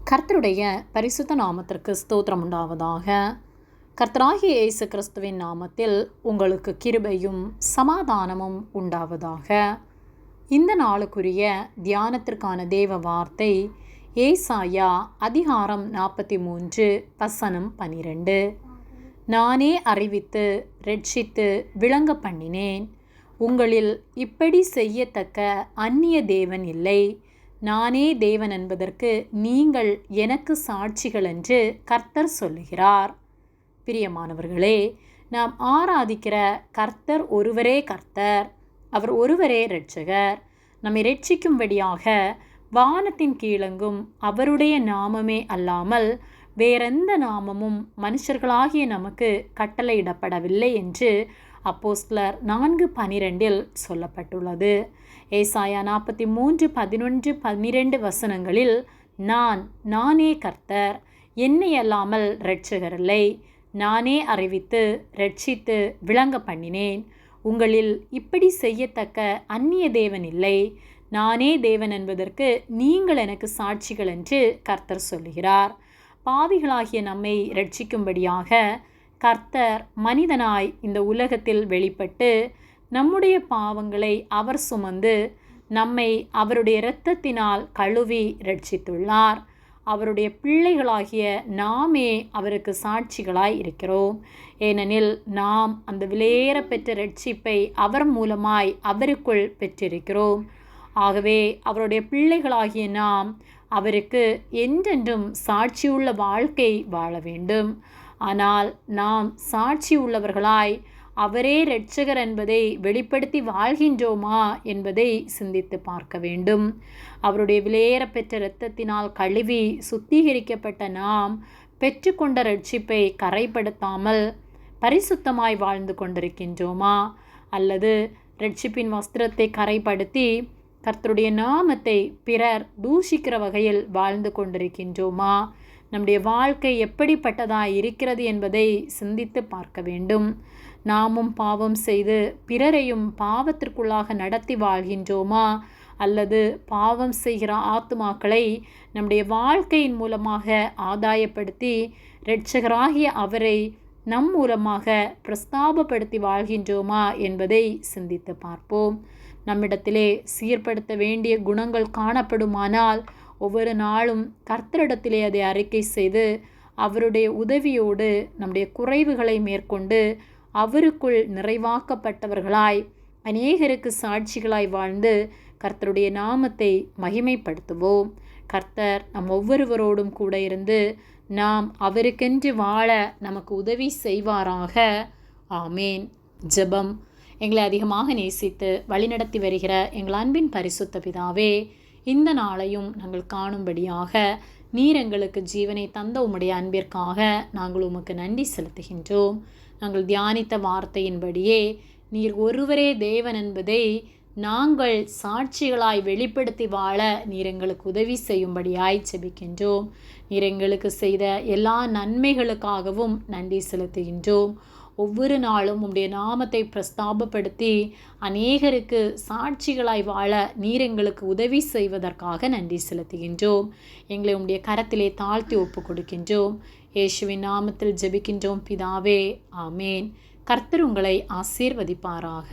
கர்த்தருடைய பரிசுத்த நாமத்திற்கு ஸ்தோத்திரம் உண்டாவதாக. கர்த்தராகிய இயேசு கிறிஸ்துவின் நாமத்தில் உங்களுக்கு கிருபையும் சமாதானமும் உண்டாவதாக. இந்த நாளுக்குரிய தியானத்திற்கான தேவ வார்த்தை ஏசாயா அதிகாரம் 43 வசனம் 12. நானே அறிவித்து இரட்சித்து விளங்க பண்ணினேன். உங்களில் இப்படி செய்யத்தக்க அந்நிய தேவன் இல்லை. நானே தேவன் என்பதற்கு நீங்கள் எனக்கு சாட்சிகள் என்று கர்த்தர் சொல்லுகிறார். பிரியமானவர்களே, நாம் ஆராதிக்கிற கர்த்தர் ஒருவரே கர்த்தர். அவர் ஒருவரே இரட்சகர். நம்மை இரட்சிக்கும்படியாக வானத்தின் கீழெங்கும் அவருடைய நாமமே அல்லாமல் வேறெந்த நாமமும் மனுஷர்களாகிய நமக்கு கட்டளையிடப்படவில்லை என்று அப்போஸ்தலர் 4:12 சொல்லப்பட்டுள்ளது. ஏசாயா 43:11-12 வசனங்களில் நானே கர்த்தர், என்னை அல்லாமல் இரட்சகரில்லை. நானே அறிவித்து இரட்சித்து விளங்க பண்ணினேன். உங்களில் இப்படி செய்யத்தக்க அந்நிய தேவன் இல்லை. நானே தேவன் என்பதற்கு நீங்கள் எனக்கு சாட்சிகள் என்று கர்த்தர் சொல்லுகிறார். பாவிகளாகிய நம்மை இரட்சிக்கும்படியாக கர்த்தர் மனிதனாய் இந்த உலகத்தில் வெளிப்பட்டு நம்முடைய பாவங்களை அவர் சுமந்து நம்மை அவருடைய இரத்தத்தினால் கழுவி இரட்சித்துள்ளார். அவருடைய பிள்ளைகளாகிய நாமே அவருக்கு சாட்சிகளாய் இருக்கிறோம். ஏனெனில் நாம் அந்த விலையேற பெற்ற இரட்சிப்பை அவர் மூலமாய் அவருக்குள் பெற்றிருக்கிறோம். ஆகவே அவருடைய பிள்ளைகளாகிய நாம் அவருக்கு என்றென்றும் சாட்சியுள்ள வாழ்க்கை வாழ வேண்டும். ஆனால் நாம் சாட்சி உள்ளவர்களாய் அவரே இரட்சகர் என்பதை வெளிப்படுத்தி வாழ்கின்றோமா என்பதை சிந்தித்து பார்க்க வேண்டும். அவருடைய விலையேற பெற்ற இரத்தத்தினால் கழுவி சுத்திகரிக்கப்பட்ட நாம் பெற்றுக்கொண்ட இரட்சிப்பை கரைப்படுத்தாமல் பரிசுத்தமாய் வாழ்ந்து கொண்டிருக்கின்றோமா? அல்லது இரட்சிப்பின் வஸ்திரத்தை கரைப்படுத்தி கர்த்தருடைய நாமத்தை பிறர் தூஷிக்கிற வகையில் வாழ்ந்து கொண்டிருக்கின்றோமா? நம்முடைய வாழ்க்கை எப்படிப்பட்டதாக இருக்கிறது என்பதை சிந்தித்து பார்க்க வேண்டும். நாமும் பாவம் செய்து பிறரையும் பாவத்திற்குள்ளாக நடத்தி வாழ்கின்றோமா? அல்லது பாவம் செய்கிற ஆத்துமாக்களை நம்முடைய வாழ்க்கையின் மூலமாக ஆதாயப்படுத்தி இரட்சகராகிய அவரை நம் மூலமாக பிரஸ்தாபப்படுத்தி வாழ்கின்றோமா என்பதை சிந்தித்து பார்ப்போம். நம்மிடத்திலே சீர்படுத்த வேண்டிய குணங்கள் காணப்படுமானால் ஒவ்வொரு நாளும் கர்த்தரிடத்திலே அதை அறிக்கை செய்து அவருடைய உதவியோடு நம்முடைய குறைவுகளை மேற்கொண்டு அவருக்குள் நிறைவாக்கப்பட்டவர்களாய் அநேகருக்கு சாட்சிகளாய் வாழ்ந்து கர்த்தருடைய நாமத்தை மகிமைப்படுத்துவோம். கர்த்தர் நம் ஒவ்வொருவரோடும் கூட இருந்து நாம் அவருக்கென்று வாழ நமக்கு உதவி செய்வாராக. ஆமேன். ஜெபம். எங்களை அதிகமாக நேசித்து வழிநடத்தி வருகிற எங்கள் அன்பின் பரிசுத்த பிதாவே, இந்த நாளையும் நாங்கள் காணும்படியாக நீர் எங்களுக்கு ஜீவனை தந்த உம்முடைய அன்பிற்காக நாங்கள் உமக்கு நன்றி செலுத்துகின்றோம். நாங்கள் தியானித்த வார்த்தையின்படியே நீர் ஒருவரே தேவன் என்பதை நாங்கள் சாட்சிகளாய் வெளிப்படுத்தி வாழ நீர் எங்களுக்கு உதவி செய்யும்படியாய் செபிக்கின்றோம். நீர் எங்களுக்கு செய்த எல்லா நன்மைகளுக்காகவும் நன்றி செலுத்துகின்றோம். ஒவ்வொரு நாளும் உம்முடைய நாமத்தை பிரஸ்தாபப்படுத்தி அநேகருக்கு சாட்சிகளாய் வாழ நீர் எங்களுக்கு உதவி செய்வதற்காக நன்றி செலுத்துகின்றோம். எங்களை உம்முடைய கரத்திலே தாழ்த்தி ஒப்பு கொடுக்கின்றோம். இயேசுவின் நாமத்தில் ஜெபிக்கின்றோம் பிதாவே. ஆமேன். கர்த்தர் உங்களை ஆசீர்வதிப்பாராக.